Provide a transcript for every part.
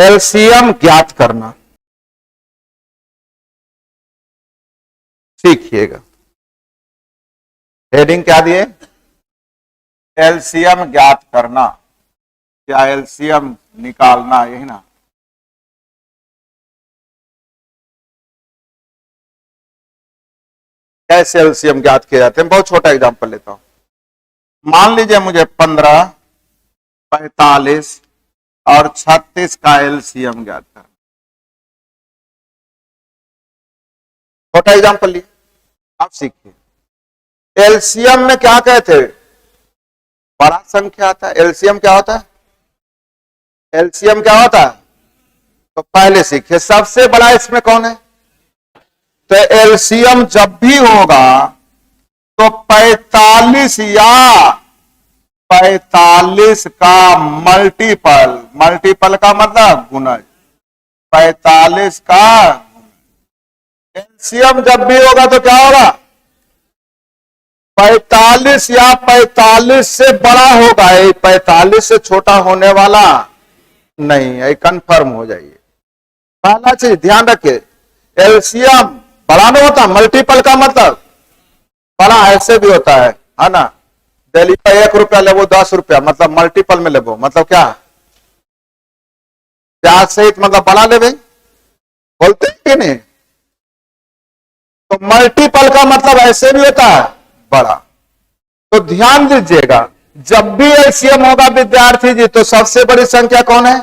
LCM ज्ञात करना सीखिएगा। Heading क्या दिए? एलसीएम ज्ञात करना या एलसीएम निकालना, यही ना। कैसे एलसीएम ज्ञात किए जाते हैं? बहुत छोटा एग्जांपल लेता हूं। मान लीजिए मुझे 15, 45 और 36 का एलसीएम ज्ञात करना। छोटा एग्जांपल लिए, आप सीखिए। एलसीएम में क्या कहते? बड़ा संख्या आता है। एलसीएम क्या होता है? एलसीएम क्या होता है? तो पहले सीखिए, सबसे बड़ा इसमें कौन है? तो एलसीएम जब भी होगा तो 45 या 45 का मल्टीपल, मल्टीपल का मतलब गुणज, 45 का एलसीएम जब भी होगा तो क्या होगा? 45 या 45 से बड़ा होगा। 45 से छोटा होने वाला नहीं है, कंफर्म हो जाइए। पहला चीज ध्यान रखिए, एलसीएम बड़ा नहीं होता। मल्टीपल का मतलब बड़ा ऐसे भी होता है ना। दिल्ली का 1 रुपया ले वो 10 रुपया, मतलब मल्टीपल में ले वो, मतलब क्या? प्याज सहित मतलब बड़ा ले भाई, बोलते हैं कि नहीं? तो मल्टीपल का मतलब ऐसे भी होता है, बड़ा। तो ध्यान दीजिएगा, जब भी एलसीएम होगा विद्यार्थी जी, तो सबसे बड़ी संख्या कौन है?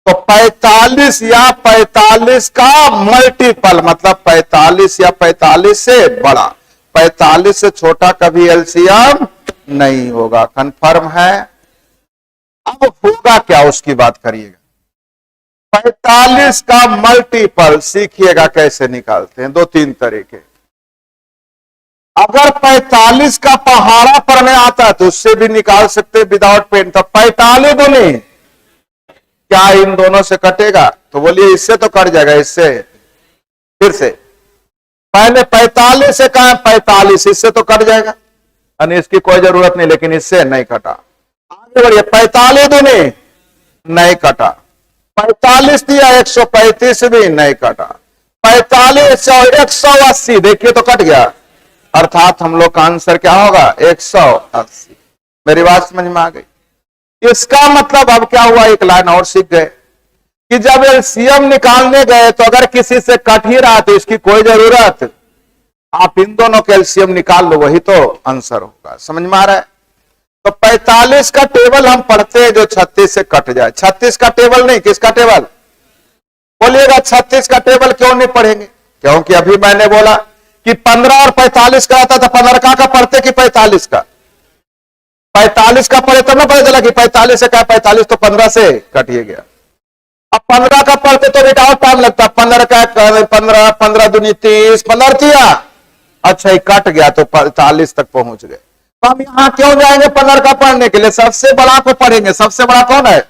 तो 45 या 45 का मल्टीपल, मतलब 45 या 45 से बड़ा। 45 से छोटा कभी एलसीएम नहीं होगा। कंफर्म है? अब होगा क्या उसकी बात करिएगा। 45 का मल्टीपल सीखिएगा कैसे निकालते हैं। 2-3 तरीके। अगर 45 का पहाड़ा पढ़ने आता है तो उससे भी निकाल सकते विदाउट पेन। तो 45 दूनी क्या इन दोनों से कटेगा? तो बोलिए इससे तो कट जाएगा। इससे फिर से पहले 45 से कहा 45, इससे तो कट जाएगा, यानी इसकी कोई जरूरत नहीं, लेकिन इससे नहीं कटा। आगे बढ़िए, 45 दूनी नहीं कटा। 45 दिया 135 भी नहीं कटा। 45 और 180 देखिए तो कट गया, अर्थात हम लोग का आंसर क्या होगा? 180। मेरी बात समझ में आ गई? इसका मतलब अब क्या हुआ, एक लाइन और सीख गए कि जब एलसीएम निकालने गए तो अगर किसी से कट ही रहा तो इसकी कोई जरूरत, आप इन दोनों के एलसीएम निकाल लो, वही तो आंसर होगा। समझ में आ रहा है? तो 45 का टेबल हम पढ़ते हैं जो 36 से कट जाए। 36 का टेबल नहीं, किसका टेबल? बोलिएगा 36 का टेबल क्यों नहीं पढ़ेंगे? क्योंकि अभी मैंने बोला कि 15 और 45 का आता था। 15 का पढ़ते कि 45 का? 45 का पढ़े तब ना पता चला कि 45 से क्या 45 तो 15 से कटिए गया। अब 15 का पढ़ते तो बेटा और टाइम लगता। 15 का 15, 15 दूनी 30, 15 किया, अच्छा ही कट गया तो 45 तक पहुंच गए। तो हम यहां क्यों जाएंगे 15 का पढ़ने के लिए? सबसे बड़ा को पढ़ेंगे। सबसे बड़ा कौन है?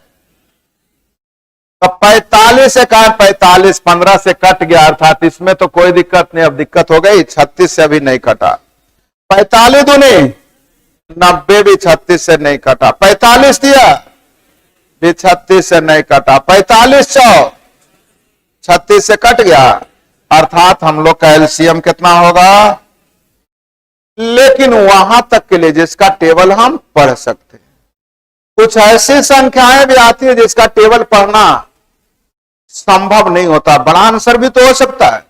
तो 45 से कहा 45, 15 से कट गया, अर्थात इसमें तो कोई दिक्कत नहीं। अब दिक्कत हो गई 36 से अभी नहीं कटा। 45 दूनी 90 भी 36 से नहीं कटा। 45 दिया भी 36 से नहीं कटा। 45 100 36 से कट गया, अर्थात हम लोग का एलसीएम कितना होगा? लेकिन वहां तक के लिए जिसका टेबल हम पढ़ सकते हैं। कुछ ऐसी संख्याएं भी आती है जिसका टेबल पढ़ना संभव नहीं होता। बड़ा आंसर भी तो हो सकता है।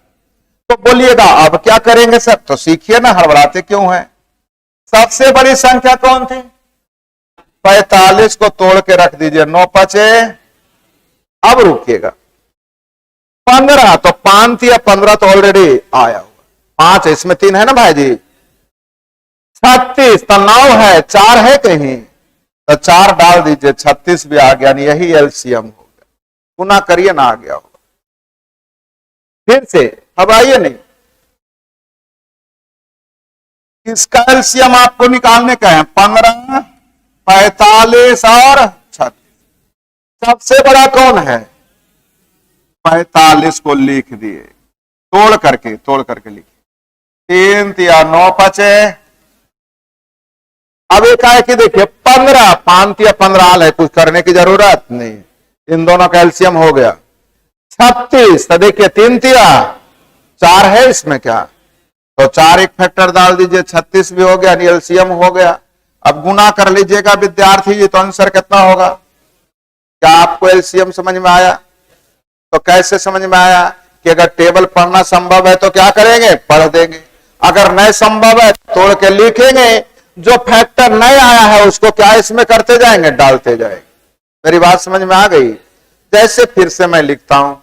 तो बोलिएगा अब क्या करेंगे सर? तो सीखिए ना, हड़बड़ाते क्यों हैं? सबसे बड़ी संख्या कौन थी? 45 को तोड़ के रख दीजिए, 9 बचे। अब रुकिएगा, 15 तो 5 या 15 तो ऑलरेडी आया हुआ। 5 इसमें 3 है ना भाई जी। 36 तो 9 है, 4 है कहीं तो 4 डाल दीजिए, 36 भी आ गया। यही एलसीएम हो गया। गुना करिए ना, आ गया होगा। फिर से अब आइए, नहीं इसका एलसीएम आपको निकालने का है। 15, 45 और 36। सबसे बड़ा कौन है? 45 को लिख दिए, तोड़ करके लिखिए। 3 या 9 बचे। अब एक है कि देखिए 15, 5 या 15 है, कुछ करने की जरूरत नहीं। इन दोनों का एलसीएम हो गया 36। तो देखिए 3 तिया 4 है इसमें क्या, तो 4 एक फैक्टर डाल दीजिए, 36 भी हो गया, एलसीएम हो गया। अब गुना कर लीजिएगा विद्यार्थी जी, तो आंसर कितना होगा। क्या आपको एलसीएम समझ में आया। तो कैसे समझ में आया कि अगर टेबल पढ़ना संभव है तो क्या करेंगे, पढ़ देंगे। अगर नहीं संभव है तोड़ के लिखेंगे, जो फैक्टर नहीं आया है उसको क्या इसमें करते जाएंगे, डालते जाएंगे। मेरी बात समझ में आ गई। जैसे फिर से मैं लिखता हूं,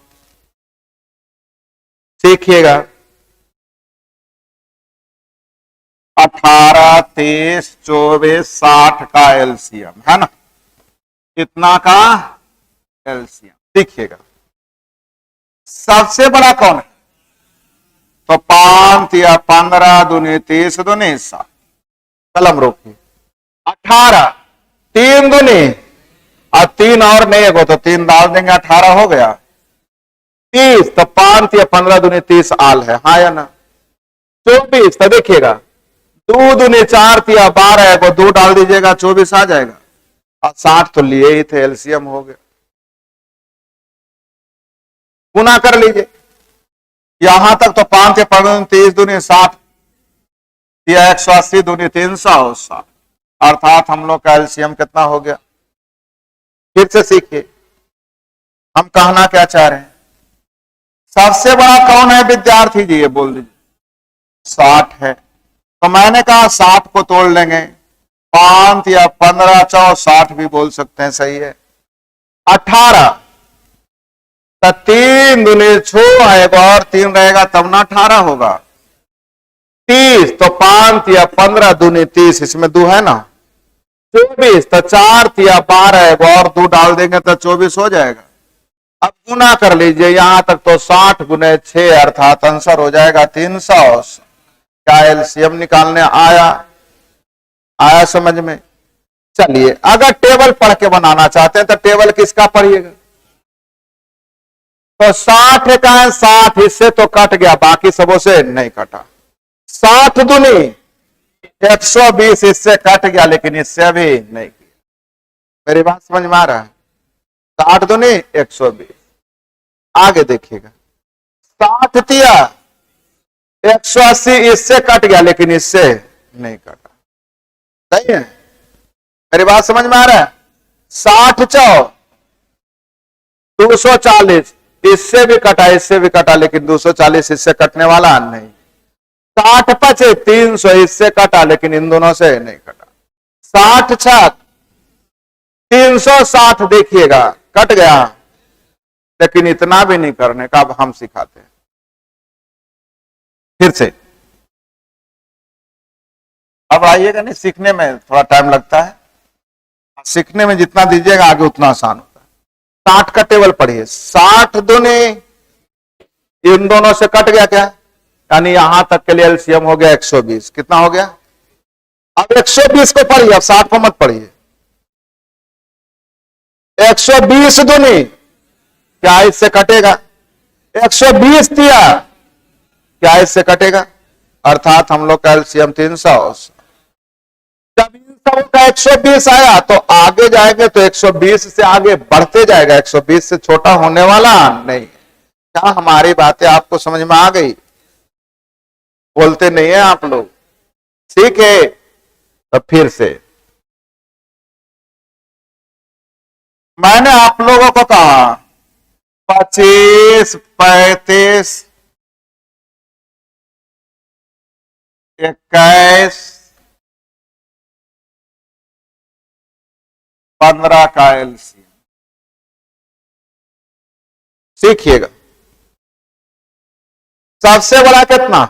सीखिएगा। 18, 23, 24, 60 का एलसीएम है ना, इतना का एलसीएम देखिएगा। सबसे बड़ा कौन है, तो 5 या 15 दूनी 30 दूनी 60। कलम रोकिए। 18 3 दूनी और 3 और नहीं है तो 3 डाल देंगे, 18 हो गया। 30 तो 5 या 15 दूनी 30 आल है, हाँ या ना। 24 तो देखिएगा 2 दूनी 4 या 12 है, 2 डाल दीजिएगा 24 आ जाएगा। और 60 तो लिए ही थे, एलसीएम हो गया। गुना कर लीजिए यहां तक, तो 5 या 15 30 दूनी 60 या 180 दूनी 360, अर्थात हम लोग का एलसीएम कितना हो गया। फिर से सीखिए हम कहना क्या चाह रहे हैं। सबसे बड़ा कौन है विद्यार्थी जी, ये बोल दीजिए। 60 है, तो मैंने कहा 60 को तोड़ लेंगे, 5 या 15 4 60 भी बोल सकते हैं, सही है। 18 तो 3 दूनी 6 आएगा और 3 रहेगा तब ना 18 होगा। 30 तो 5 या 15 दूनी 30, इसमें 2 है ना। 24 तो 4 या 12 आएगा और 2 डाल देंगे तो 24 हो जाएगा। अब गुना कर लीजिए यहां तक, तो 60 गुने 6 अर्थात आंसर हो जाएगा 300। क्या एलसीएम निकालने आया समझ में। चलिए अगर टेबल पढ़ के बनाना चाहते हैं तो टेबल किसका पढ़िएगा, तो 60 का है, 60 इससे तो कट गया, बाकी सबों से नहीं कटा। 60 दूनी 120 इससे कट गया, लेकिन इससे भी नहीं किया। मेरी बात समझ में आ रहा है। 60 दूनी 120। आगे देखिएगा 60 तिया 180 इससे कट गया, लेकिन इससे नहीं कटा। सही है, मेरी बात समझ में आ रहा है। 60 चौ 240 इससे भी कटा, इससे भी कटा, लेकिन 240 इससे कटने वाला नहीं। 60 पचे 300 इससे कटा, लेकिन इन दोनों से नहीं कटा। 60 छक 360 देखिएगा कट गया, लेकिन इतना भी नहीं करने का। अब हम सिखाते हैं फिर से। अब आइएगा, नहीं सीखने में थोड़ा टाइम लगता है, सीखने में जितना दीजिएगा आगे उतना आसान होता है। 60 का टेबल पढ़िए। 60 दूनी इन दोनों से कट गया क्या, यानी यहां तक के लिए एलसीएम हो गया 120। कितना हो गया। अब 120 को पढ़िए, अब 60 को मत पढ़िए। 120 दूनी क्या इससे कटेगा, 120 दिया क्या इससे कटेगा, अर्थात हम लोग का एलसीएम 300। जब इन सब का 120 आया तो आगे जाएंगे तो 120 से आगे बढ़ते जाएगा, 120 से छोटा होने वाला नहीं। क्या हमारी बातें आपको समझ में आ गई। बोलते नहीं है आप लोग, ठीक है। तो फिर से मैंने आप लोगों को कहा 25 35 21 15 का एलसीएम सीखिएगा। सबसे बड़ा कितना,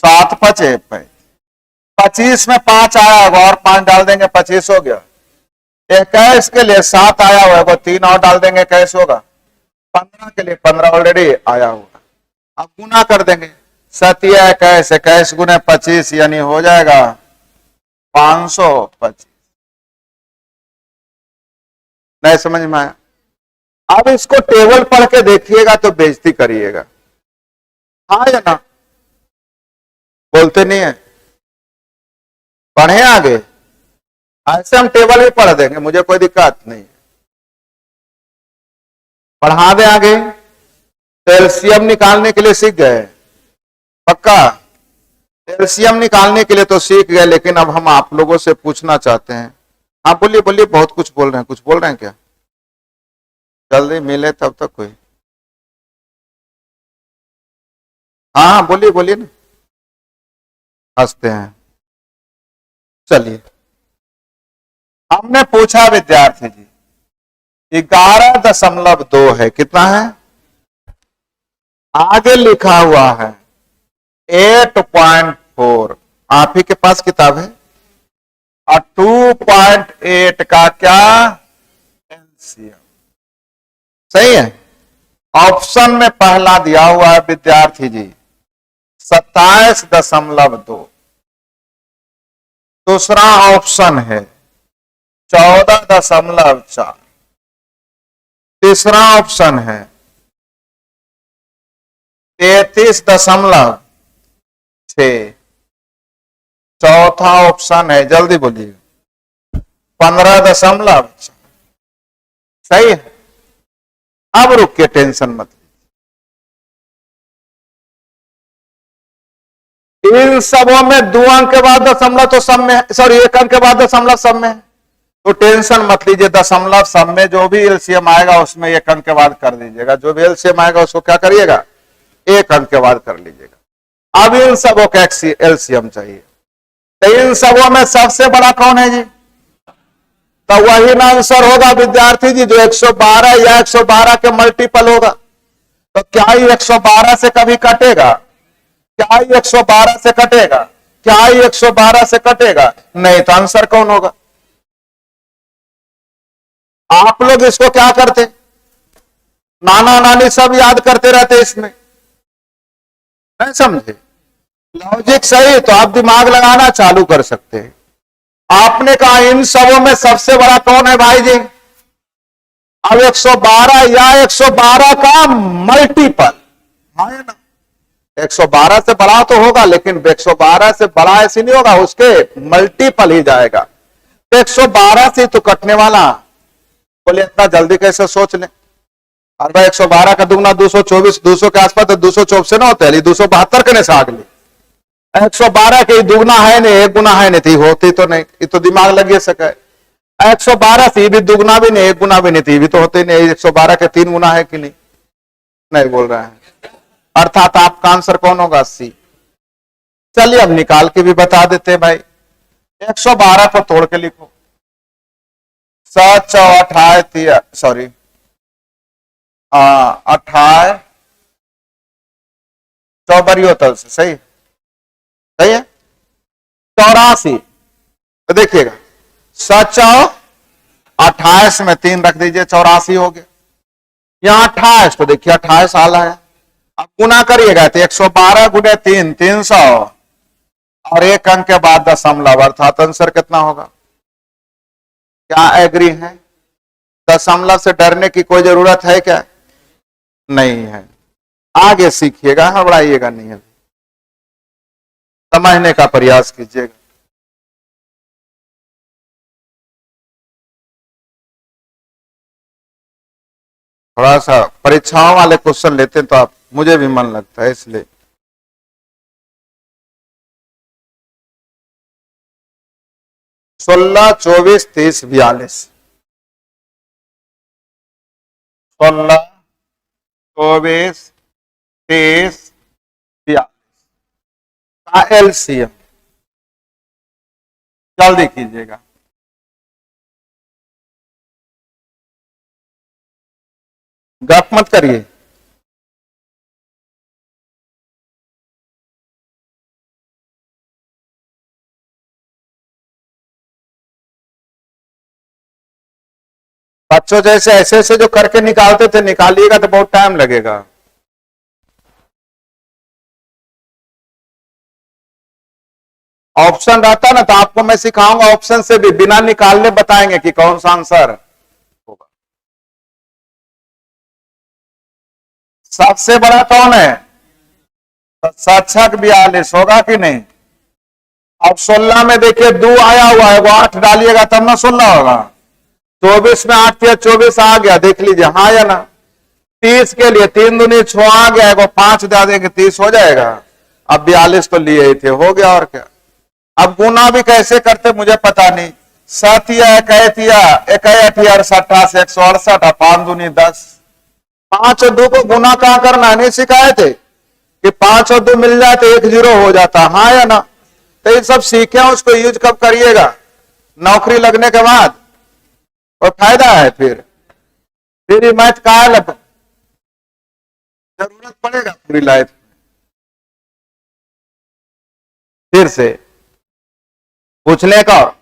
7 पचे 25 में 5 आया होगा और 5 डाल देंगे 25 हो गया। 21 के लिए 7 आया हुआ है, 3 और डाल देंगे 21 होगा। 15 के लिए 15 ऑलरेडी आया होगा। अब गुना कर देंगे, 7 21 21 गुने 25 यानी हो जाएगा 525। नहीं समझ में आया। अब इसको टेबल पढ़ के देखिएगा तो बेइज्जती करिएगा, हाँ या ना। बोलते नहीं है, पढ़े आगे। ऐसे हम टेबल भी पढ़ देंगे, मुझे कोई दिक्कत नहीं। बढ़ा दें आगे। तो एलसीएम निकालने के लिए सीख गए पक्का। एलसीएम निकालने के लिए तो सीख गए, लेकिन अब हम आप लोगों से पूछना चाहते हैं। हाँ बोलिए बोलिए, बहुत कुछ बोल रहे हैं, कुछ बोल रहे हैं क्या? जल्दी मिले तब तक कोई। हाँ बोलिए बोलिए ना, हंसते हैं। चलिए, हमने पूछा विद्यार्थी जी 11.2 है, कितना है? आगे लिखा हुआ है 8.4। आप ही के पास किताब है। और 2.8 का क्या एलसीएम? सही है। ऑप्शन में पहला दिया हुआ है विद्यार्थी जी 27.2। दूसरा ऑप्शन है 14.4। तीसरा ऑप्शन है 33.6। चौथा ऑप्शन है, जल्दी बोलिए, 15.4। सही है। अब रुकिए, टेंशन मत लीजिए। इन सबों में 2 अंक के बाद दशमलव तो सब में, सॉरी 1 अंक के बाद दशमलव सब में, तो टेंशन मत लीजिए। दशमलव सब में जो भी एलसीएम आएगा उसमें 1 अंक के बाद कर दीजिएगा। जो भी एलसीएम आएगा उसको क्या करिएगा? 1 अंक के बाद कर लीजिएगा। अब इन सबों का एलसीएम चाहिए। तो इन सबों में सबसे बड़ा कौन है जी? तो वही ना आंसर होगा विद्यार्थी जी जो 112 या 112 के मल्टीपल होगा। तो क्या ही 112 से कभी कटेगा? क्या ही 112 से कटेगा? क्या ही 112 से कटेगा? नहीं। तो आंसर कौन होगा? आप लोग इसको क्या करते? नाना नानी सब याद करते रहते, इसमें नहीं समझे? लॉजिक सही, तो आप दिमाग लगाना चालू कर सकते हैं। आपने कहा इन सबों में सबसे बड़ा कौन है भाई जी? अब 112 या 112 का मल्टीपल, हाँ है ना? 112 से बड़ा तो होगा, लेकिन 112 से बड़ा ऐसे नहीं होगा, उसके मल्टीपल ही जाएगा। तो 112 से तो कटने वाला। बोले इतना जल्दी कैसे सोच ले? और भाई 112 का दुगना 224, 200 के आसपास, तो 224 से ना होते 272 करने से आगे 112 के दुगना है नहीं, 1 गुना है नहीं थी, होती तो नहीं, ये तो दिमाग लगे सके। 112 से भी दुगना भी नहीं, 1 गुना भी नहीं थी, भी तो होते नहीं। 112 के 3 गुना है कि नहीं? नहीं बोल रहा है। अर्थात आपका आंसर कौन होगा? सी। चलिए अब निकाल के भी बता देते हैं भाई। 112 को तोड़ के लिखो। 7 4 28, सॉरी 28 चौबरियोतल से, सही सही है। 84, तो देखिएगा 7 28 में 3 रख दीजिए, 84 हो गया। यहां 28, तो देखिए 28 आला है। अब गुना करिएगा तो 112 गुने 3 300, और 1 अंक के बाद दशमलव, अर्थात आंसर कितना होगा? क्या एग्री है? दशमलव से डरने की कोई जरूरत है क्या? नहीं है। आगे सीखिएगा, हड़बड़ाइएगा नहीं है, समझने का प्रयास कीजिएगा। थोड़ा सा परीक्षाओं वाले क्वेश्चन लेते हैं तो आप, मुझे भी मन लगता है, इसलिए 16 24 30 42, 16 24 30 42 का एलसीएम जल्दी कीजिएगा। गप मत करिए। बच्चों जैसे ऐसे ऐसे जो करके निकालते थे, निकालिएगा तो बहुत टाइम लगेगा। ऑप्शन रहता ना तो आपको मैं सिखाऊंगा, ऑप्शन से भी बिना निकालने बताएंगे कि कौन सा आंसर होगा। सबसे बड़ा कौन है? 7×42 होगा कि नहीं? अब 16 में देखिए 2 आया हुआ है, वो 8 डालिएगा तब ना 16 होगा। 24 में 8 या 24 आ गया, देख लीजिए हाँ या ना? 30 के लिए 3 दूनी 6 आ गया, वो 5 दे देंगे 30 हो जाएगा। अब 42 तो लिए ही थे, हो गया और क्या। अब गुना भी कैसे करते मुझे पता नहीं। 7 या 1 या 1 से 168, 5 दूनी 10। 5 और 2 को गुना कहां करना नहीं सिखाए थे कि 5 और 2 मिल जाए तो 1 0 हो जाता, हाँ या ना। तो ये सब सीखे, उसको यूज कब करिएगा? नौकरी लगने के बाद, और फायदा है फिर ये मैथ का है, जरूरत पड़ेगा पूरी लाइफ। फिर से पूछने का,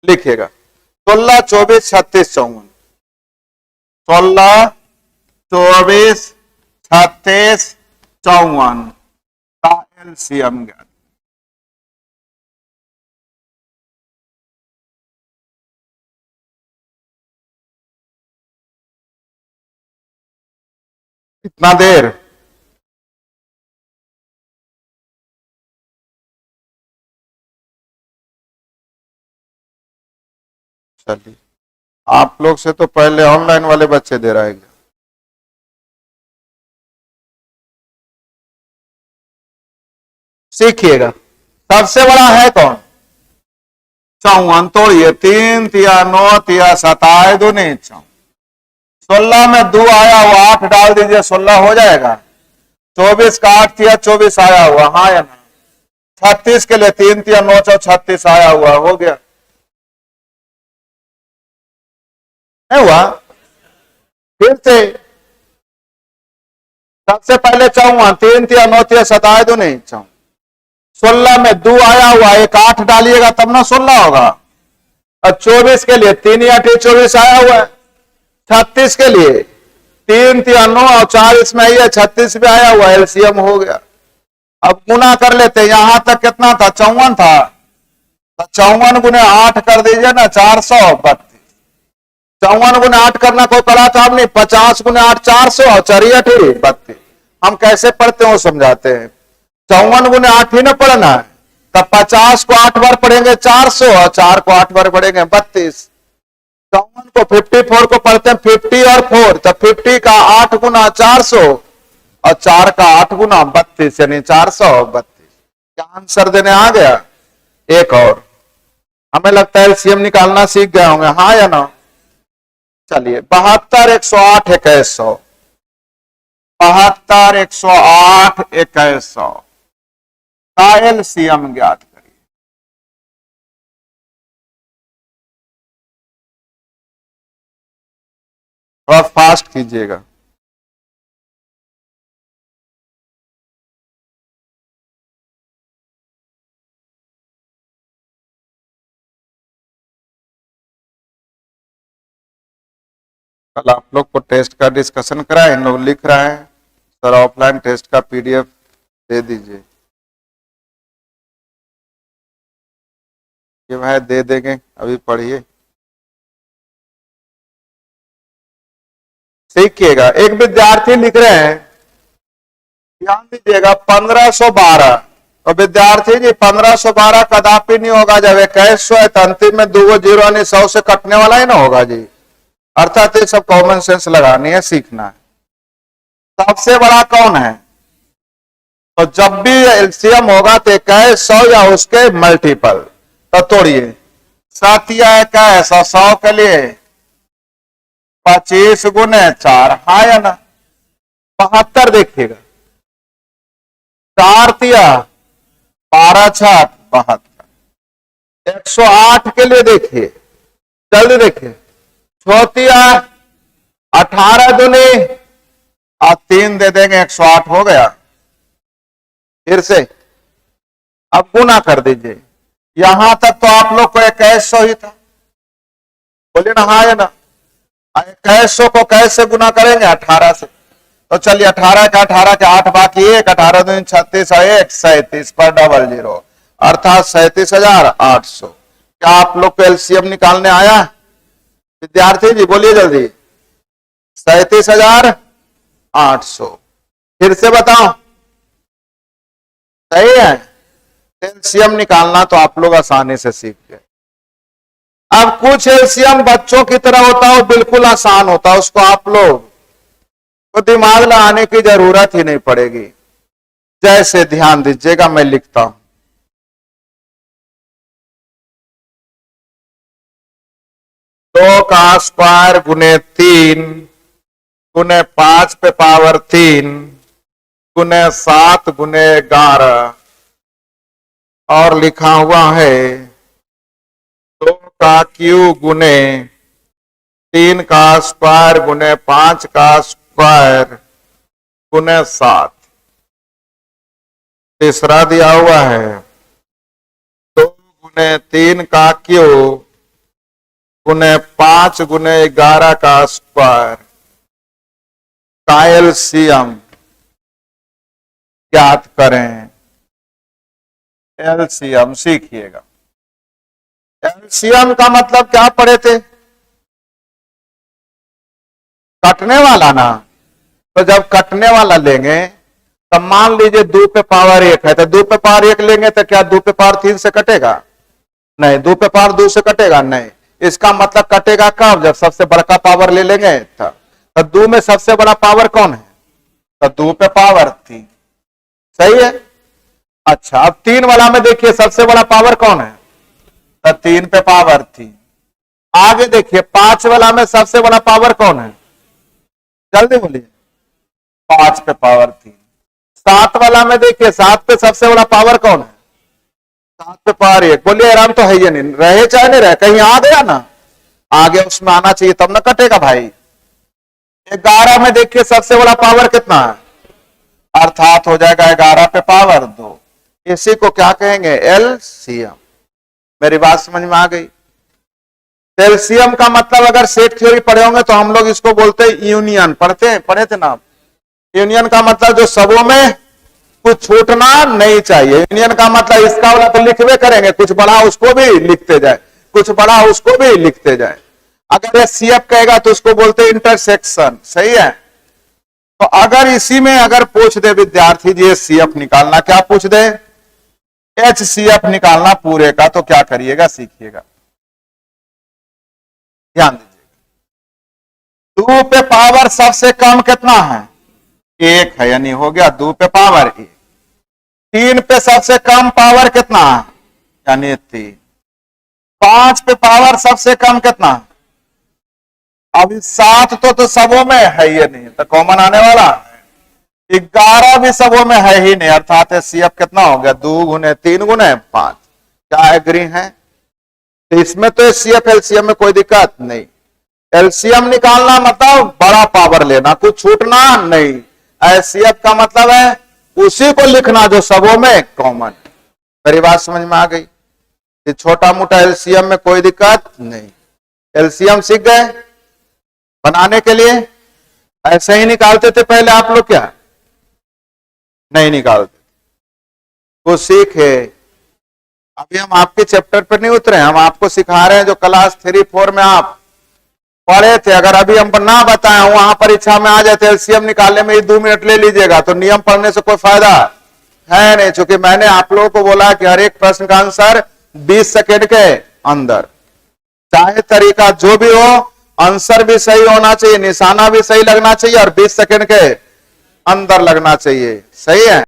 लिखिएगा 16, 24, 36, 54। 16, 24, 36, 54 का एलसीएम ज्ञात। कितना देर? चलिए, आप लोग से तो पहले ऑनलाइन वाले बच्चे दे रहे हैं। सीखिएगा। सबसे बड़ा है कौन? 54। तोड़िए, 3 तिया 9 तिया 7 दूनी 54। 16 में 2 आया हुआ, 8 डाल दीजिए, 16 हो जाएगा। 24 का 8 तिया 24 आया हुआ, हाँ या ना। 36 के लिए 3 तिया 9 36 आया हुआ, हो गया। नहीं हुआ? फिर से सबसे पहले 54, 3 तिया 9 तिया 7 दूनी 54। 16 में 2 आया हुआ, एक 8 डालिएगा तब ना 16 होगा। और 24 के लिए 3 या 8 24 आया हुआ है। 36 के लिए 3 तिया 9 और 4 इसमें आई है, 36 भी आया हुआ, एलसीएम हो गया। अब गुना कर लेते, यहां तक कितना था? 54 था, तो 54 गुने 8 कर दीजिए ना, 432। 54 गुने 8 करना कोई बड़ा काम नहीं। 50 गुने 8 400 और 4 32। हम कैसे पढ़ते हो समझाते हैं। 54 गुने 8 ही ना पढ़ना है, तब 50 को 8 बार पढ़ेंगे 400 और 4 को 8 बार पढ़ेंगे 32। 54 को 54 को पढ़ते हैं 50 और 4, तो 50 का 8 गुना 400 और 4 का 8 गुना 32, यानी 432। क्या आंसर देने आ गया? एक और, हमें लगता है एलसीएम निकालना सीख गए होंगे, हाँ या ना। चलिए, 72, 108, 2100। 72, 108, 2100 का एलसीएम ज्ञात करिए। थोड़ा फास्ट कीजिएगा। कल आप लोग को टेस्ट का डिस्कशन करा, इन लोग लिख रहे हैं, सर ऑफलाइन टेस्ट का पीडीएफ दे दीजिए। ये भाई दे देंगे, अभी पढ़िए, सीखिएगा। एक विद्यार्थी लिख रहे हैं, ध्यान दीजिएगा, 1512। तो विद्यार्थी जी 1512 कदापि नहीं होगा, जब 2100 है तो अंतिम में 2 जीरो यानी 100 से कटने वाला ही ना होगा जी। अर्थात ये सब कॉमन सेंस लगानी है, सीखना है। सबसे बड़ा कौन है? तो जब भी एलसीएम होगा तो 2100 या उसके मल्टीपल। तो तोड़िए, 7 या 2100, 100 के लिए 25 गुने 4, हाँ या ना। 72 देखिएगा, 4 तिया 12 6 72। 108 के लिए देखिए, जल्दी देखिए, 6 तिया 18 दूनी और 3 दे देंगे, 108 हो गया। फिर से अब गुना कर दीजिए, यहां तक तो आप लोग को 2100 ही था, बोलिए ना हाँ या ना। 2100 को कैसे गुना करेंगे? 18 से। तो चलिए 18 के 8 बाकी 1, 18 दूनी 36 और 1 37 पर डबल जीरो, अर्थात 37,800। क्या आप लोग को एलसीएम निकालने आया? विद्यार्थी जी बोलिए जल्दी, 37,800। फिर से बताओ, सही है? एलसीएम निकालना तो आप लोग आसानी से सीख गए। अब कुछ एलसीएम बच्चों की तरह होता है, बिल्कुल आसान होता है, उसको आप लोग तो दिमाग लगाने की जरूरत ही नहीं पड़ेगी। जैसे ध्यान दीजिएगा, मैं लिखता हूं 2 का स्क्वायर गुने 3 गुने 5 पे पावर 3 गुने 7 गुने 11 और लिखा हुआ है 2 का क्यूब गुने 3 का स्क्वायर गुने 5 का स्क्वायर गुने 7। तीसरा दिया हुआ है 2 गुने 3 का क्यूब गुने 5 गुने 11 का स्क्वायर का एलसीएम ज्ञात करें। एलसीएम सीखिएगा। एलसीएम का मतलब क्या पढ़े थे? कटने वाला ना। तो जब कटने वाला लेंगे तब मान लीजिए 2 पे पावर 1 है, तो 2 पे पावर 1 लेंगे तो क्या 2 पे पावर 3 से कटेगा? नहीं। 2 पे पावर 2 से कटेगा? नहीं। इसका मतलब कटेगा कब? जब सबसे बड़ा पावर ले लेंगे। तो 2 में सबसे बड़ा पावर कौन है? तो 2 पे पावर 3। सही है। अच्छा, अब 3 वाला में देखिए सबसे बड़ा पावर कौन है? तो 3 पे पावर 3। आगे देखिए 5 वाला में सबसे बड़ा पावर कौन है? जल्दी बोलिए। 5 पे पावर 3। 7 वाला में देखिए 7 पे सबसे बड़ा पावर कौन है? 7 पे पावर 1। बोलिए आराम तो है ये, नहीं रहे चाहे नहीं रहे, कहीं आ गया ना, आगे उसमें आना चाहिए तब ना कटेगा भाई। 11 में देखिए सबसे बड़ा पावर कितना है? अर्थात हो जाएगा 11 पे पावर 2। इसी को क्या कहेंगे? एलसीएम। मेरी बात समझ में आ गई? एलसीएम का मतलब अगर सेट थ्योरी पढ़े होंगे तो हम लोग इसको बोलते हैं यूनियन। पढ़े थे ना आप? यूनियन का मतलब जो सबों में कुछ छूटना नहीं चाहिए। यूनियन का मतलब इसका वाला तो लिखवे करेंगे, कुछ बड़ा उसको भी लिखते जाए, कुछ बड़ा उसको भी लिखते जाए। अगर ये सीएफ कहेगा तो उसको बोलते हैं इंटरसेक्शन। सही है। तो अगर इसी में अगर पूछ दे विद्यार्थी जी सीएफ निकालना, क्या पूछ दे? एचसीएफ निकालना पूरे का, तो क्या करिएगा? सीखिएगा। ध्यान दीजिएगा। 2 पे पावर सबसे कम कितना है? 1 है, यानी हो गया 2 पे पावर 1। 3 पे सबसे कम पावर कितना है? यानी 3। 5 पे पावर सबसे कम कितना? अभी 7 तो सबों में है ये नहीं, तो कॉमन आने वाला है। 11 भी सबों में है ही नहीं, अर्थात सीएफ कितना हो गया? 2 गुने 3 गुने 5। क्या एग्री है? तो इसमें तो सीएफ एलसीएम में कोई दिक्कत नहीं। एलसीएम निकालना मतलब बड़ा पावर लेना, कुछ छूटना नहीं। सीएफ का मतलब है उसी को लिखना जो सबों में कॉमन। मेरी बात समझ में आ गई? छोटा मोटा एलसीएम में कोई दिक्कत नहीं। एलसीएम सीख गए बनाने के लिए? ऐसे ही निकालते थे पहले आप लोग? क्या नहीं निकालते? वो सीखे। अभी हम आपके चैप्टर पर नहीं उतरे, हम आपको सिखा रहे हैं जो क्लास 3-4 में आप पढ़े थे। अगर अभी हम ना बताएं, वहां परीक्षा में आ जाते एलसीएम निकालने में 2 मिनट ले लीजिएगा, तो नियम पढ़ने से कोई फायदा है नहीं। चूंकि मैंने आप लोगों को बोला कि हर एक प्रश्न का आंसर 20 सेकेंड के अंदर, चाहे तरीका जो भी हो, आंसर भी सही होना चाहिए, निशाना भी सही लगना चाहिए और 20 सेकेंड के अंदर लगना चाहिए। सही है।